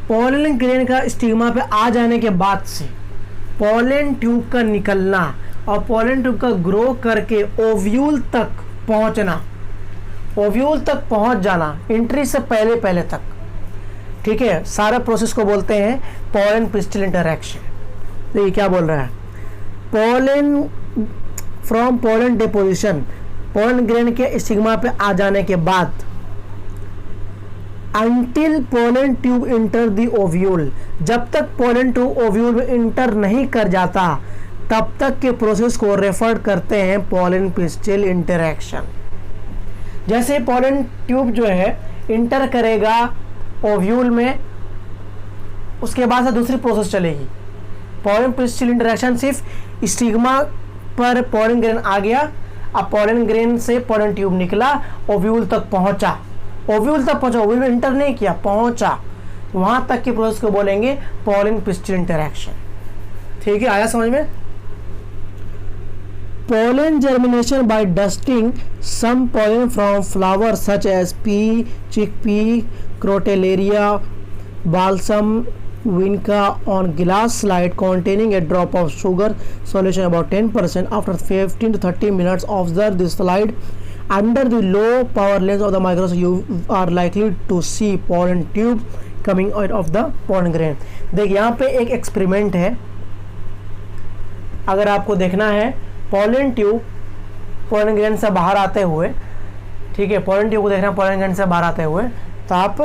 पोलन ग्रेन का स्टिग्मा पे आ जाने के बाद से पोलन ट्यूब का निकलना और पोलन ट्यूब का ग्रो करके ओव्यूल तक पहुंचना, ओव्यूल तक पहुंच जाना, एंट्री से पहले पहले तक। ठीक है, सारे प्रोसेस को बोलते हैं पोलन पिस्टिल इंटरैक्शन। देखिए क्या बोल रहा है, pollen from pollen deposition, pollen grain के स्टिग्मा पे आ जाने के बाद until pollen tube enter the ovule, जब तक पोलन ट्यूब ओव्यूल में इंटर नहीं कर जाता तब तक के प्रोसेस को रेफर करते हैं पोलन पिस्टिल इंटरैक्शन। जैसे पोलन ट्यूब जो है इंटर करेगा ओव्यूल में, उसके बाद से दूसरी प्रोसेस चलेगी। पोलन पिस्टिल इंटरैक्शन सिर्फ स्टिग्मा पर पोलन ग्रेन आ गया, अब पोलन ग्रेन से पोलन ट्यूब निकला, ओव्यूल तक पहुंचा, ओव्यूल तक पहुंचा, ओव्यूल में इंटर नहीं किया, पहुंचा, वहां तक के प्रोसेस को बोलेंगे पोलन पिस्टिल इंटरैक्शन। ठीक है, आया समझ में? Pollen germination by dusting some pollen from flowers such as pea, chickpea, crotalaria, balsam vinca on glass slide containing a drop of sugar solution about 10%. After 15 to 30 minutes, observe the slide under the low power lens of the microscope. You are likely to see pollen tube coming out of the pollen grain. देख यहाँ पे एक experiment है, अगर आपको देखना है pollen tube pollen grain से बाहर आते हुए। ठीक है, पोलन ट्यूब को देखना पोलन ग्रेन से बाहर आते हुए, तो आप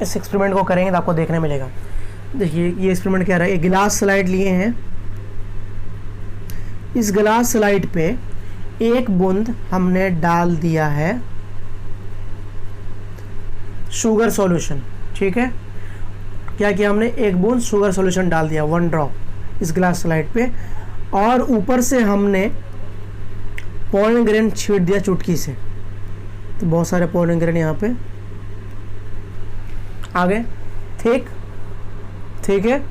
इस एक्सपेरिमेंट को करेंगे तो आपको देखने मिलेगा। देखिए ये एक्सपेरिमेंट क्या रहा है, एक गिलास स्लाइड लिए हैं, इस गिलास स्लाइड पे एक बूंद हमने डाल दिया है शुगर सॉल्यूशन। ठीक है, क्या किया हमने, एक बूंद शुगर सॉल्यूशन डाल दिया, 1 ड्रॉप इस गिलास स्लाइड पे, और ऊपर से हमने पोलन ग्रेन छीट दिया चुटकी से, तो बहुत सारे पोलन ग्रेन यहाँ पे आगे। ठीक है।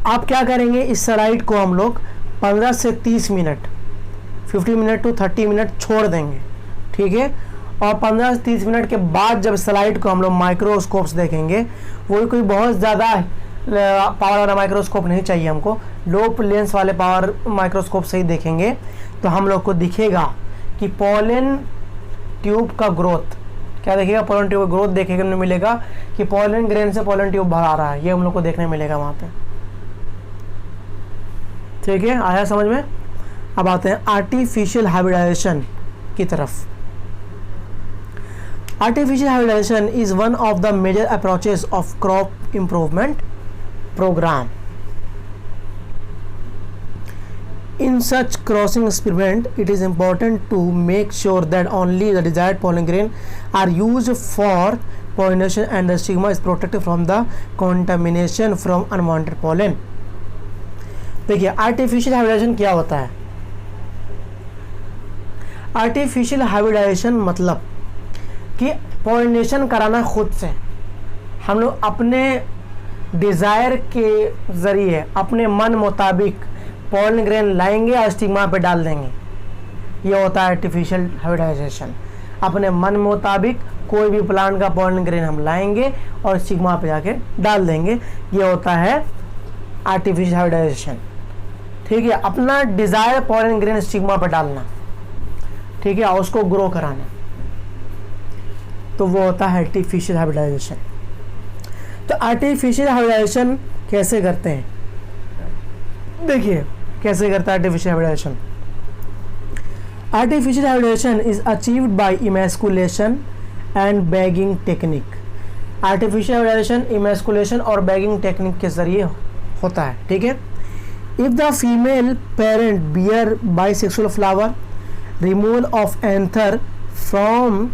आप क्या करेंगे, इस स्लाइड को हम लोग 15 से 30 मिनट 50 मिनट टू 30 मिनट छोड़ देंगे, ठीक है। और 15 से 30 मिनट के बाद जब स्लाइड को हम लोग माइक्रोस्कोप से देखेंगे, वो कोई बहुत ज़्यादा पावर वाला माइक्रोस्कोप नहीं चाहिए हमको, लो लेंस वाले पावर माइक्रोस्कोप से ही देखेंगे, तो हम लोग को दिखेगा कि पोलन ट्यूब का ग्रोथ, क्या देखेगा, पोलन ट्यूब ग्रोथ देखने को मिलेगा कि पोलन ग्रेन से पोलन ट्यूब बाहर आ रहा है, ये हम लोग को देखने मिलेगा वहाँ पे। ठीक है, आया समझ में। अब आते हैं आर्टिफिशियल हाइब्रिडाइजेशन की तरफ। Artificial hybridisation is one of the major approaches of crop improvement programme. In such crossing experiment, it is important to make sure that only the desired pollen grain are used for pollination and the stigma is protected from the contamination from unwanted pollen. देखिए artificial hybridisation क्या होता है। Artificial hybridisation मतलब कि pollination कराना खुद से, हम लोग अपने डिज़ायर के ज़रिए अपने मन मुताबिक पोलन ग्रेन लाएंगे और स्टिग्मा पे डाल देंगे, ये होता है आर्टिफिशियल हाइब्रिडाइजेशन। अपने मन मुताबिक कोई भी प्लांट का पोलन ग्रेन हम लाएंगे और स्टिग्मा पे जाके डाल देंगे, ये होता है आर्टिफिशियल हाइब्रिडाइजेशन। ठीक है, अपना डिज़ायर पोलन ग्रेन स्टिग्मा पे डालना, ठीक है, और उसको ग्रो कराना, तो वो होता है आर्टिफिशियल हाइब्रिडाइजेशन। तो आर्टिफिशियल हाइब्रिडाइजेशन कैसे करते हैं, देखिए कैसे करता है artificial hybridisation. Artificial hybridisation is achieved by emasculation and bagging technique. Artificial hybridisation emasculation और बैगिंग टेक्निक के जरिए होता है, ठीक है। If the female parent bear bisexual flower, removal of anther from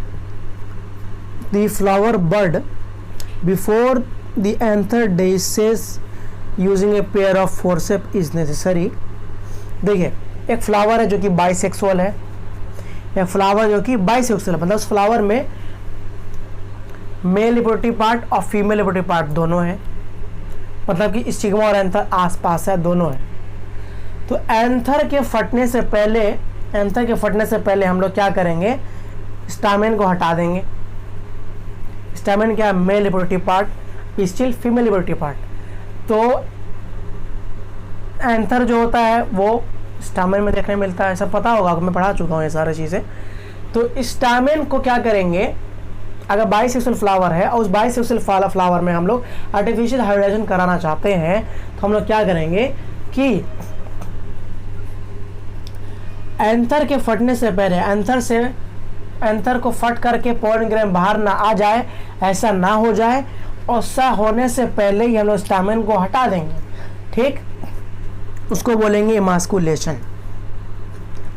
the flower bud before the anther dehisces using a pair of forcep is necessary. देखिए एक flower है जो कि बाइसेक्सुअल है, एक फ्लावर जो कि बाइसेक्सुअल है, मतलब उस फ्लावर में मेल रिप्रोडक्टिव पार्ट और फीमेल रिप्रोडक्टिव पार्ट दोनों है, मतलब कि स्टिग्मा और एंथर आसपास है, दोनों है। तो एंथर के फटने से पहले हम लोग क्या करेंगे, स्टामेन को हटा देंगे। स्टामेन क्या है, male reproductive part, still female reproductive part. तो एंथर जो होता है वो स्टामेन में देखने मिलता है, सब पता होगा, मैं पढ़ा चुका हूँ ये सारी चीज़ें। तो स्टामेन को क्या करेंगे, अगर बाइसेक्सुअल फ्लावर है और उस बाइसेक्सुअल फ्लावर में हम लोग आर्टिफिशियल हाइब्रिडाइजेशन कराना चाहते हैं, तो हम लोग क्या करेंगे कि एंथर के फटने से पहले एंथर को फट करके पोलन ग्रेन बाहर ना आ जाए, ऐसा ना हो जाए, और ऐसा होने से पहले ही हम लोग स्टामेन को हटा देंगे, ठीक, उसको बोलेंगे इमास्कुलेशन।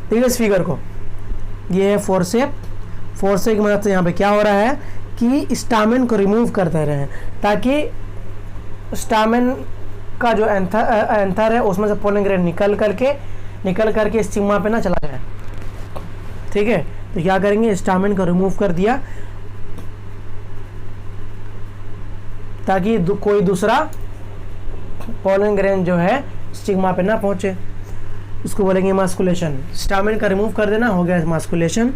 ठीक है, इस फिगर को, ये है फोर्सेप की मदद से यहाँ पे क्या हो रहा है कि स्टामेन को रिमूव कर दे रहे हैं, ताकि स्टामेन का जो एंथर है उसमें से पोलन ग्रेन निकल करके स्टिग्मा पे ना चला जाए। ठीक है, तो क्या करेंगे, स्टामेन को रिमूव कर दिया ताकि कोई दूसरा पोलन ग्रेन जो है स्टिग्मा पे ना पहुंचे, उसको बोलेंगे इमास्कुलेशन। स्टामेन का रिमूव कर देना, हो गया emasculation.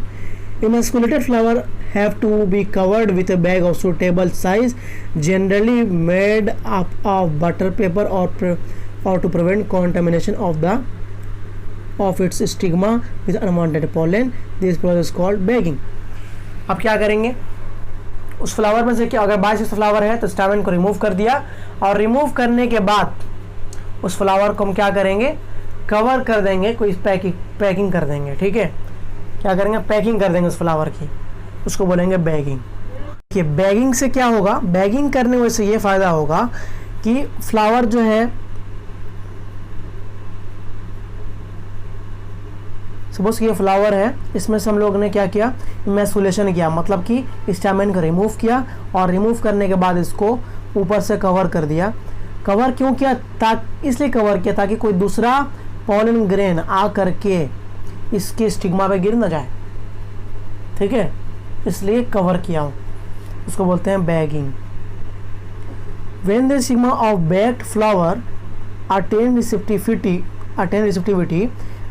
Emasculated flower have to be covered with a bag of suitable size, generally made up of butter paper or to prevent contamination of its stigma with unwanted pollen. This process is called bagging. अब क्या करेंगे, उस flower में से क्या, अगर bisexual flower है तो स्टामेन को रिमूव कर दिया, और रिमूव करने के बाद उस फ्लावर को हम क्या करेंगे, कवर कर देंगे, कोई पैकिंग कर देंगे। ठीक है, क्या करेंगे, पैकिंग कर देंगे उस फ्लावर की, उसको बोलेंगे बैगिंग। ये बैगिंग से क्या होगा, बैगिंग करने से ये फ़ायदा होगा कि फ्लावर जो है, सपोज कि ये फ्लावर है, इसमें से हम लोग ने क्या किया, इमैस्कुलेशन किया, मतलब कि स्टामेन को रिमूव किया, और रिमूव करने के बाद इसको ऊपर से कवर कर दिया। कवर क्यों किया, इसलिए कवर किया ताकि कोई दूसरा पोलन ग्रेन आ करके इसके स्टिग्मा पे गिर ना जाए, ठीक है, इसलिए कवर किया हूँ, उसको बोलते हैं bagging. When the stigma of baked flower attain receptivity,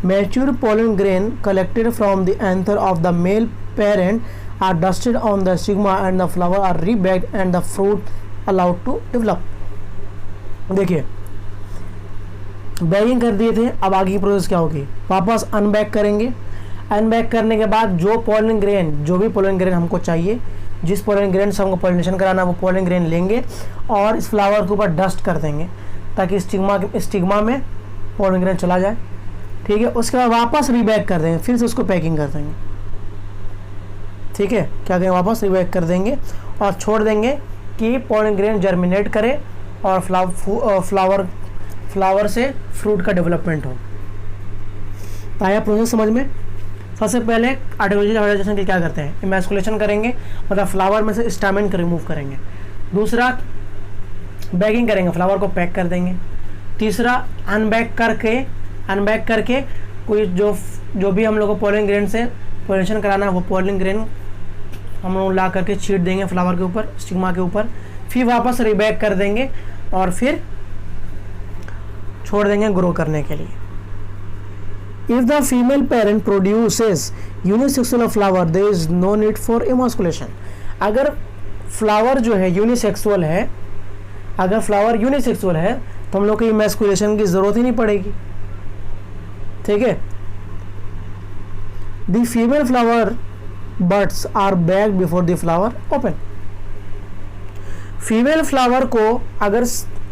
mature pollen grain collected from the anther of the male parent are dusted on the stigma and the flower are rebaked and the fruit allowed to develop। देखिए bagging कर दिए थे, अब आगे की process क्या होगी, वापस अनबैग करेंगे। अनबैग करने के बाद जो पोलन ग्रेन, जो भी पोलन ग्रेन हमको चाहिए, जिस पोलन ग्रेन से हमको पोलिनेशन कराना है वो पोलन ग्रेन लेंगे और इस फ्लावर के ऊपर डस्ट कर देंगे ताकि स्टिग्मा में पोलन ग्रेन चला जाए, ठीक है। उसके बाद वापस रीबैक कर देंगे, फिर से उसको पैकिंग कर देंगे, ठीक है। क्या करेंगे, वापस रीबैक कर देंगे और छोड़ देंगे कि पोलन ग्रेन जर्मिनेट करे और फ्लावर से फ्रूट का डेवलपमेंट हो। तो आया प्रोसेस समझ में। सबसे पहले आर्टिफिशियल हाइब्रिडाइजेशन के क्या करते हैं, इमैस्कुलेशन करेंगे, मतलब फ्लावर में से स्टामेन को रिमूव करेंगे। दूसरा बैगिंग करेंगे, फ्लावर को पैक कर देंगे। तीसरा अनबैग करके कोई जो भी हम लोग को पोलन ग्रेन से पोलिनेशन कराना है वो पोलन ग्रेन हम लोग ला करके छीट देंगे फ्लावर के ऊपर, स्टिग्मा के ऊपर, फिर वापस रीबैक कर देंगे और फिर छोड़ देंगे ग्रो करने के लिए। If the female parent produces unisexual flower, there is no need for emasculation। अगर फ्लावर जो है यूनिसेक्सुअल है, अगर फ्लावर यूनिसेक्सुअल है तो हम लोग को इमैस्कुलेशन की जरूरत ही नहीं पड़ेगी, ठीक है। The female flower buds are bagged before the flower open। Female flower को, अगर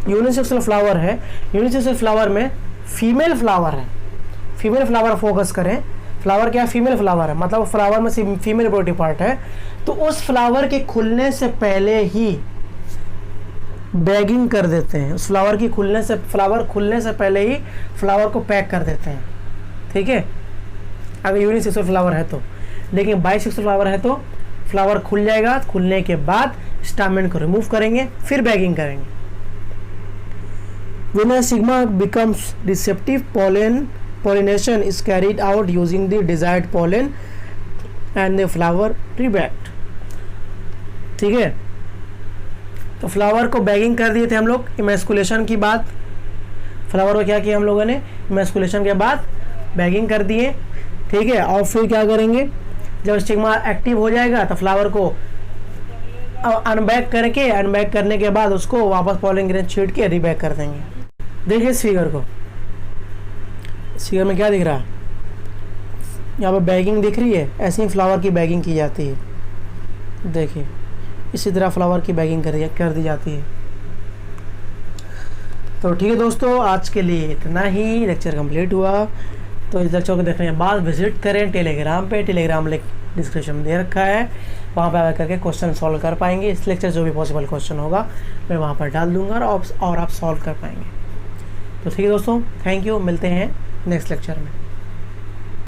यूनिसेक्सुअल फ्लावर है, यूनिसेक्सुअल फ्लावर में फीमेल फ्लावर है, फीमेल फ्लावर फोकस करें, फ्लावर क्या है, फीमेल फ्लावर है, मतलब फ्लावर में फीमेल रिप्रोडक्टिव पार्ट है, तो उस फ्लावर के खुलने से पहले ही बैगिंग कर देते हैं। उस फ्लावर खुलने से पहले ही फ्लावर को पैक कर देते हैं, ठीक है, अगर यूनिसेक्सुअल फ्लावर है तो। लेकिन बाइसेक्सुअल फ्लावर है तो फ्लावर खुल जाएगा, खुलने के बाद स्टामेन को रिमूव करेंगे, फिर बैगिंग करेंगे। When a stigma becomes receptive, pollination is carried out using the desired pollen and the flower rebagged, ठीक है। तो फ्लावर को बैगिंग कर दिए थे हम लोग इमैस्कुलेशन की बाद, फ्लावर को क्या किया हम लोगों ने, इमैस्कुलेशन के बाद बैगिंग कर दिए, ठीक है। और फिर क्या करेंगे, जब स्टिग्मा एक्टिव हो जाएगा तो फ्लावर को अनबैग करने के बाद उसको वापस पोलन ग्रेन छीट के रीबैक कर देंगे। देखिए इस फिगर को, इस फिगर में क्या दिख रहा है, यहाँ पर बैगिंग दिख रही है, ऐसे ही फ्लावर की बैगिंग की जाती है। देखिए इसी तरह फ्लावर की बैगिंग कर दी जाती है। तो ठीक है दोस्तों, आज के लिए इतना ही, लेक्चर कंप्लीट हुआ। तो इस लेक्चर को देखने के बाद विजिट करें टेलीग्राम पे, टेलीग्राम लिंक डिस्क्रिप्शन दे रखा है, वहाँ पर आकर के क्वेश्चन सॉल्व कर पाएंगे। इस लेक्चर जो भी पॉसिबल क्वेश्चन होगा मैं वहाँ पर डाल दूँगा और आप सॉल्व कर पाएंगे। तो ठीक है दोस्तों, थैंक यू, मिलते हैं नेक्स्ट लेक्चर में।